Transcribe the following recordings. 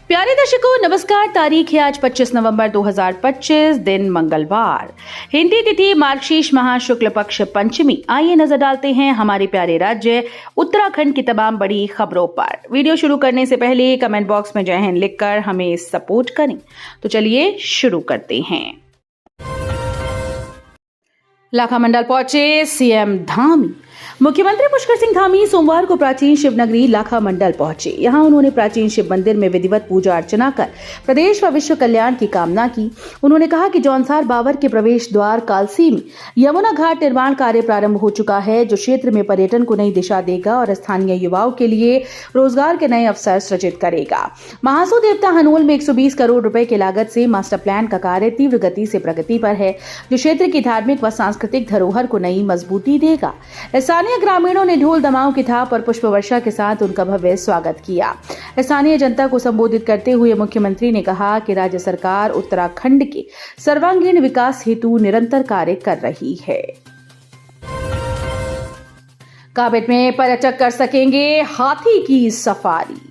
प्यारे दर्शकों नमस्कार। तारीख है आज 25 नवंबर 2025, दिन मंगलवार। हिंदी तिथि मार्गशीर्ष माह शुक्ल पक्ष पंचमी। आइए नजर डालते हैं हमारे प्यारे राज्य उत्तराखंड की तमाम बड़ी खबरों पर। वीडियो शुरू करने से पहले कमेंट बॉक्स में जय हिंद लिखकर हमें सपोर्ट करें। तो चलिए शुरू करते हैं। लाखा मंडल पहुंचे सीएम धामी। मुख्यमंत्री पुष्कर सिंह धामी सोमवार को प्राचीन शिवनगरी लाखा मंडल पहुंचे। यहां उन्होंने प्राचीन शिव मंदिर में विधिवत पूजा अर्चना कर प्रदेश व विश्व कल्याण की कामना की। उन्होंने कहा कि जौनसार बावर के प्रवेश द्वार कालसी में यमुना घाट निर्माण कार्य प्रारंभ हो चुका है, जो क्षेत्र में पर्यटन को नई दिशा देगा और स्थानीय युवाओं के लिए रोजगार के नए अवसर सृजित करेगा। महासू देवता हनोल में 120 करोड़ रुपए की लागत से मास्टर प्लान का कार्य तीव्र गति से प्रगति पर है, जो क्षेत्र की धार्मिक व सांस्कृतिक धरोहर को नई मजबूती देगा। स्थानीय ग्रामीणों ने ढोल दमाओं की थाप और पुष्प वर्षा के साथ उनका भव्य स्वागत किया। स्थानीय जनता को संबोधित करते हुए मुख्यमंत्री ने कहा कि राज्य सरकार उत्तराखंड के सर्वांगीण विकास हेतु निरंतर कार्य कर रही है। काबिट में पर्यटक कर सकेंगे हाथी की सफारी।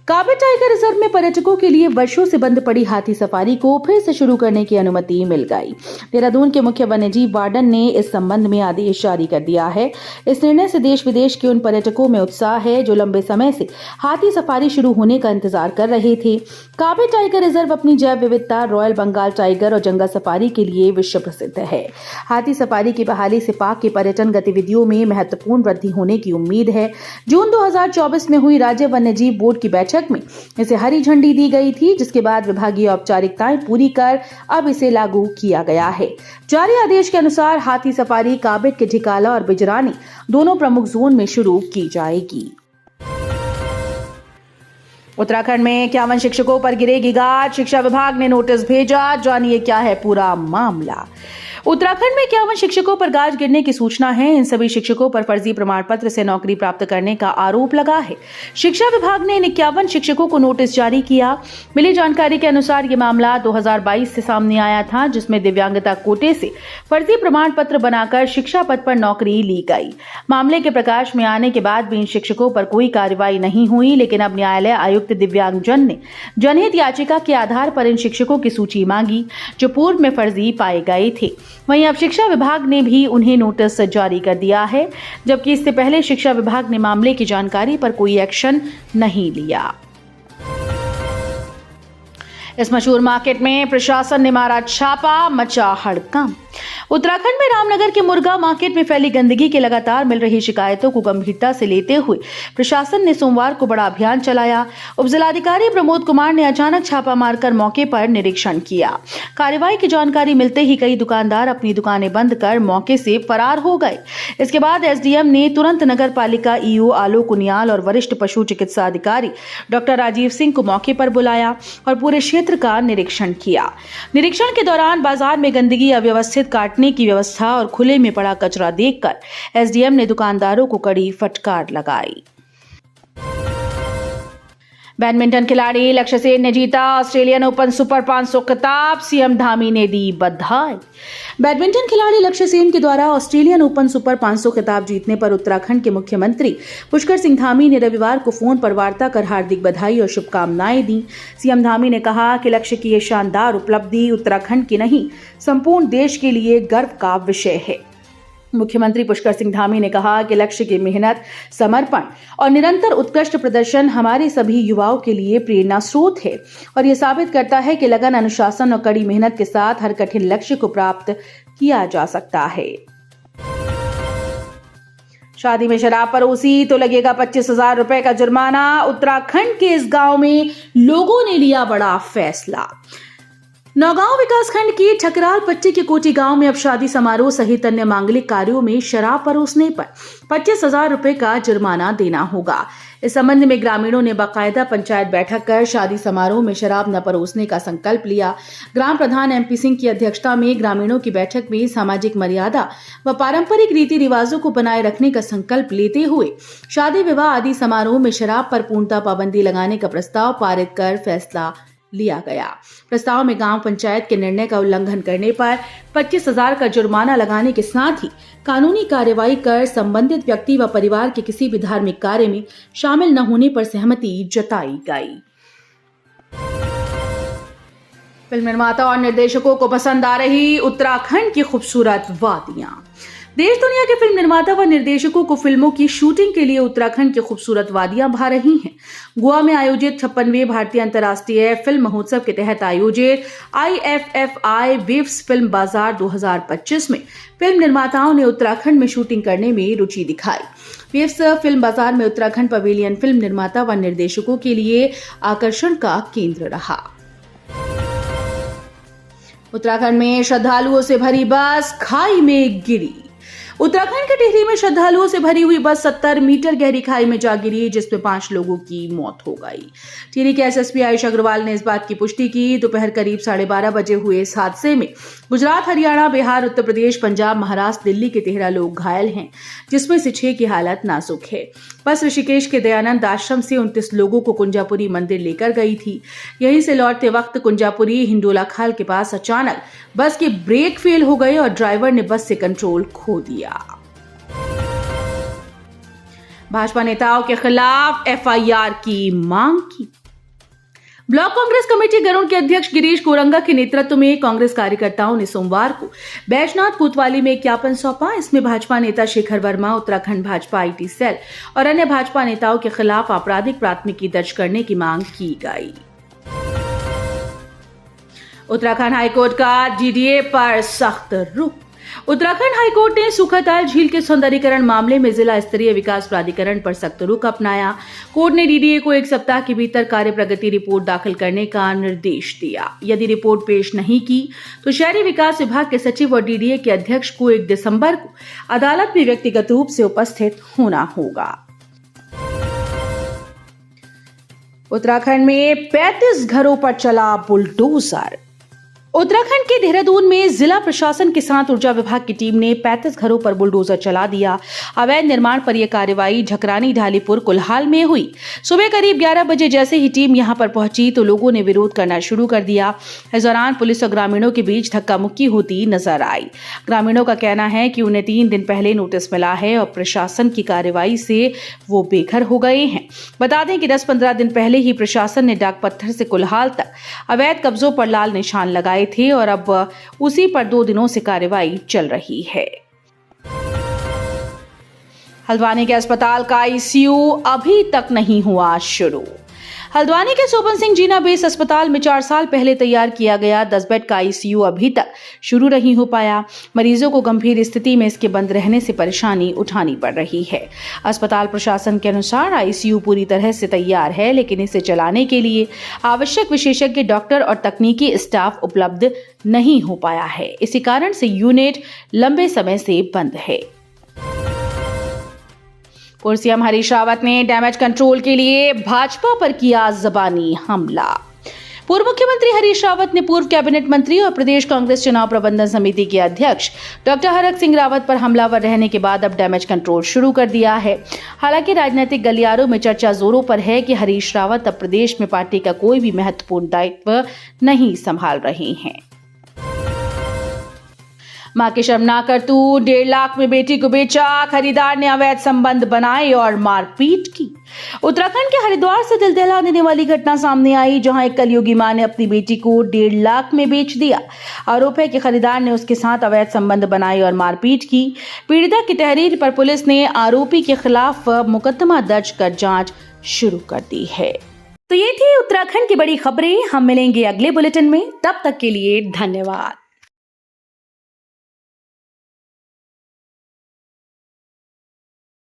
काबिट टाइगर रिजर्व में पर्यटकों के लिए वर्षों से बंद पड़ी हाथी सफारी को फिर से शुरू करने की अनुमति मिल गई। देहरादून के मुख्य वन्यजीव वार्डन ने इस संबंध में आदेश जारी कर दिया है। इस निर्णय से देश विदेश के उन पर्यटकों में उत्साह है जो लंबे समय से हाथी सफारी शुरू होने का इंतजार कर रहे थे। काबिट टाइगर रिजर्व अपनी जैव विविधता, रॉयल बंगाल टाइगर और जंगल सफारी के लिए विश्व प्रसिद्ध है। हाथी सफारी की बहाली से पाक की पर्यटन गतिविधियों में महत्वपूर्ण वृद्धि होने की उम्मीद है। जून 2024 में हुई राज्य वन्यजीव बोर्ड की बैठक में इसे हरी झंडी दी गई थी, जिसके बाद विभागीय औपचारिकताएं पूरी कर अब इसे लागू किया गया है। जारी आदेश के अनुसार हाथी सफारी काबिट के ढिकाला और बिजरानी दोनों प्रमुख जोन में शुरू की जाएगी। उत्तराखंड में 51 शिक्षकों पर गिरेगी गाज। शिक्षा विभाग ने नोटिस भेजा, जानिए क्या है पूरा मामला। उत्तराखंड में 51 शिक्षकों पर गाज गिरने की सूचना है। इन सभी शिक्षकों पर फर्जी प्रमाण पत्र से नौकरी प्राप्त करने का आरोप लगा है। शिक्षा विभाग ने इन 51 शिक्षकों को नोटिस जारी किया। मिली जानकारी के अनुसार ये मामला 2022 से सामने आया था, जिसमें दिव्यांगता कोटे से फर्जी प्रमाण पत्र बनाकर शिक्षा पद पर नौकरी ली गई। मामले के प्रकाश में आने के बाद भी इन शिक्षकों पर कोई कार्रवाई नहीं हुई, लेकिन अब न्यायालय आयुक्त दिव्यांगजन ने जनहित याचिका के आधार पर इन शिक्षकों की सूची मांगी, जो पूर्व में फर्जी पाए गए थे। वहीं अब शिक्षा विभाग ने भी उन्हें नोटिस जारी कर दिया है, जबकि इससे पहले शिक्षा विभाग ने मामले की जानकारी पर कोई एक्शन नहीं लिया। इस मशहूर मार्केट में प्रशासन ने मारा छापा, मचा हड़कंप। उत्तराखंड में रामनगर के मुर्गा मार्केट में फैली गंदगी के लगातार मिल रही शिकायतों को गंभीरता से लेते हुए प्रशासन ने सोमवार को बड़ा अभियान चलाया। उपजिलाधिकारी प्रमोद कुमार ने अचानक छापा मारकर मौके पर निरीक्षण किया। कार्रवाई की जानकारी मिलते ही कई दुकानदार अपनी दुकानें बंद कर मौके से फरार हो गए। इसके बाद एसडीएम ने तुरंत नगर पालिका ईओ आलोक उनियाल और वरिष्ठ पशु चिकित्सा अधिकारी डॉक्टर राजीव सिंह को मौके पर बुलाया और पूरे क्षेत्र का निरीक्षण किया। निरीक्षण के दौरान बाजार में गंदगी, अव्यवस्थित काटने की व्यवस्था और खुले में पड़ा कचरा देखकर एसडीएम ने दुकानदारों को कड़ी फटकार लगाई। बैडमिंटन खिलाड़ी लक्ष्य सेन ने जीता ऑस्ट्रेलियन ओपन सुपर 500 खिताब। सीएम धामी ने दी बधाई। बैडमिंटन खिलाड़ी लक्ष्य सेन के द्वारा ऑस्ट्रेलियन ओपन सुपर 500 खिताब जीतने पर उत्तराखंड के मुख्यमंत्री पुष्कर सिंह धामी ने रविवार को फोन पर वार्ता कर हार्दिक बधाई और शुभकामनाएं दी। सीएम धामी ने कहा कि लक्ष्य की ये शानदार उपलब्धि उत्तराखंड की नहीं, संपूर्ण देश के लिए गर्व का विषय है। मुख्यमंत्री पुष्कर सिंह धामी ने कहा कि लक्ष्य की मेहनत, समर्पण और निरंतर उत्कृष्ट प्रदर्शन हमारे सभी युवाओं के लिए प्रेरणा स्रोत है और ये साबित करता है कि लगन, अनुशासन और कड़ी मेहनत के साथ हर कठिन लक्ष्य को प्राप्त किया जा सकता है। शादी में शराब परोसी तो लगेगा 25,000 रुपए का जुर्माना। उत्तराखंड के इस गांव में लोगों ने लिया बड़ा फैसला। नौगांव विकासखंड की ठकराल पट्टी के कोटी गांव में अब शादी समारोह सहित अन्य मांगलिक कार्यों में शराब परोसने पर 25,000 रुपए का जुर्माना देना होगा। इस संबंध में ग्रामीणों ने बाकायदा पंचायत बैठक कर शादी समारोह में शराब न परोसने का संकल्प लिया। ग्राम प्रधान एमपी सिंह की अध्यक्षता में ग्रामीणों की बैठक में सामाजिक मर्यादा व पारंपरिक रीति रिवाजों को बनाए रखने का संकल्प लेते हुए शादी विवाह आदि समारोह में शराब पर पूर्णतः पाबंदी लगाने का प्रस्ताव पारित कर फैसला लिया गया। प्रस्ताव में गांव पंचायत के निर्णय का उल्लंघन करने पर 25,000 का जुर्माना लगाने के साथ ही कानूनी कार्रवाई कर संबंधित व्यक्ति व परिवार के किसी भी धार्मिक कार्य में शामिल न होने पर सहमति जताई गई। फिल्म निर्माता और निर्देशकों को पसंद आ रही उत्तराखंड की खूबसूरत वादियां। देश दुनिया के फिल्म निर्माता व निर्देशकों को फिल्मों की शूटिंग के लिए उत्तराखंड की खूबसूरत वादियां भा रही हैं। गोवा में आयोजित 56वें भारतीय अंतर्राष्ट्रीय फिल्म महोत्सव के तहत आयोजित IFFI वेव्स फिल्म बाजार 2025 में फिल्म निर्माताओं ने उत्तराखंड में शूटिंग करने में रुचि दिखाई। वेव्स फिल्म बाजार में उत्तराखंड पवेलियन फिल्म निर्माता व निर्देशकों के लिए आकर्षण का केंद्र रहा। उत्तराखंड में श्रद्धालुओं से भरी बस खाई में गिरी। उत्तराखंड के टिहरी में श्रद्धालुओं से भरी हुई बस 70 मीटर गहरी खाई में जा गिरी, जिसमें 5 लोगों की मौत हो गई। टिहरी के SSP आयुष अग्रवाल ने इस बात की पुष्टि की। दोपहर करीब 12:30 बजे हुए इस हादसे में गुजरात, हरियाणा, बिहार, उत्तर प्रदेश, पंजाब, महाराष्ट्र, दिल्ली के 13 लोग घायल हैं, जिसमें से 6 की हालत नाजुक है। बस ऋषिकेश के दयानंद आश्रम से 29 लोगों को कुंजापुरी मंदिर लेकर गई थी। यहीं से लौटते वक्त कुंजापुरी हिंडोला खाल के पास अचानक बस के ब्रेक फेल हो गए और ड्राइवर ने बस से कंट्रोल खो दिया। भाजपा नेताओं के खिलाफ FIR की मांग की। ब्लॉक कांग्रेस कमेटी गरुड़ के अध्यक्ष गिरीश कोरंगा के नेतृत्व में कांग्रेस कार्यकर्ताओं ने सोमवार को बैजनाथ कोतवाली में एक ज्ञापन सौंपा। इसमें भाजपा नेता शेखर वर्मा, उत्तराखंड भाजपा IT सेल और अन्य भाजपा नेताओं के खिलाफ आपराधिक प्राथमिकी दर्ज करने की मांग की गई। उत्तराखंड हाईकोर्ट का DDA पर सख्त रुख। उत्तराखंड हाईकोर्ट ने सुखाताल झील के सौंदर्यीकरण मामले में जिला स्तरीय विकास प्राधिकरण पर सख्त रुख अपनाया। कोर्ट ने DDA को 1 सप्ताह के भीतर कार्य प्रगति रिपोर्ट दाखिल करने का निर्देश दिया। यदि रिपोर्ट पेश नहीं की तो शहरी विकास विभाग के सचिव और DDA के अध्यक्ष को 1 दिसंबर को अदालत में व्यक्तिगत रूप से उपस्थित होना होगा। उत्तराखंड में 35 घरों पर चला बुलडोजर। उत्तराखंड के देहरादून में जिला प्रशासन के साथ ऊर्जा विभाग की टीम ने 35 घरों पर बुलडोजर चला दिया। अवैध निर्माण पर यह कार्रवाई झकरानी ढालीपुर कुल्हाल में हुई। सुबह करीब 11 बजे जैसे ही टीम यहां पर पहुंची तो लोगों ने विरोध करना शुरू कर दिया। इस दौरान पुलिस और ग्रामीणों के बीच धक्का मुक्की होती नजर आई। ग्रामीणों का कहना है कि उन्हें 3 दिन पहले नोटिस मिला है और प्रशासन की कार्रवाई से वो बेघर हो गए हैं। बता दें कि 10-15 दिन पहले ही प्रशासन ने डाक पत्थर से कुल्हाल तक अवैध कब्जों पर लाल निशान लगाए थे और अब उसी पर 2 दिनों से कार्रवाई चल रही है। हल्द्वानी के अस्पताल का ICU अभी तक नहीं हुआ शुरू। हल्द्वानी के सोबन सिंह जीना बेस अस्पताल में 4 साल पहले तैयार किया गया 10 बेड का ICU अभी तक शुरू नहीं हो पाया। मरीजों को गंभीर स्थिति में इसके बंद रहने से परेशानी उठानी पड़ रही है। अस्पताल प्रशासन के अनुसार ICU पूरी तरह से तैयार है, लेकिन इसे चलाने के लिए आवश्यक विशेषज्ञ डॉक्टर और तकनीकी स्टाफ उपलब्ध नहीं हो पाया है। इसी कारण से यूनिट लंबे समय से बंद है। पूर्व CM हरीश रावत ने डैमेज कंट्रोल के लिए भाजपा पर किया जबानी हमला। पूर्व मुख्यमंत्री हरीश रावत ने पूर्व कैबिनेट मंत्री और प्रदेश कांग्रेस चुनाव प्रबंधन समिति के अध्यक्ष डॉक्टर हरक सिंह रावत पर हमलावर रहने के बाद अब डैमेज कंट्रोल शुरू कर दिया है। हालांकि राजनीतिक गलियारों में चर्चा जोरों पर है कि हरीश रावत अब प्रदेश में पार्टी का कोई भी महत्वपूर्ण दायित्व नहीं संभाल रहे हैं। मां की शर्मनाक करतूत, 1.5 लाख में बेटी को बेचा, खरीदार ने अवैध संबंध बनाए और मारपीट की। उत्तराखंड के हरिद्वार से दिल दहला देने वाली घटना सामने आई, जहां एक कलयुगी मां ने अपनी बेटी को 1.5 लाख में बेच दिया। आरोप है कि खरीदार ने उसके साथ अवैध संबंध बनाए और मारपीट की। पीड़िता की तहरीर पर पुलिस ने आरोपी के खिलाफ मुकदमा दर्ज कर जांच शुरू कर दी है। तो ये थी उत्तराखंड की बड़ी खबरें। हम मिलेंगे अगले बुलेटिन में, तब तक के लिए धन्यवाद।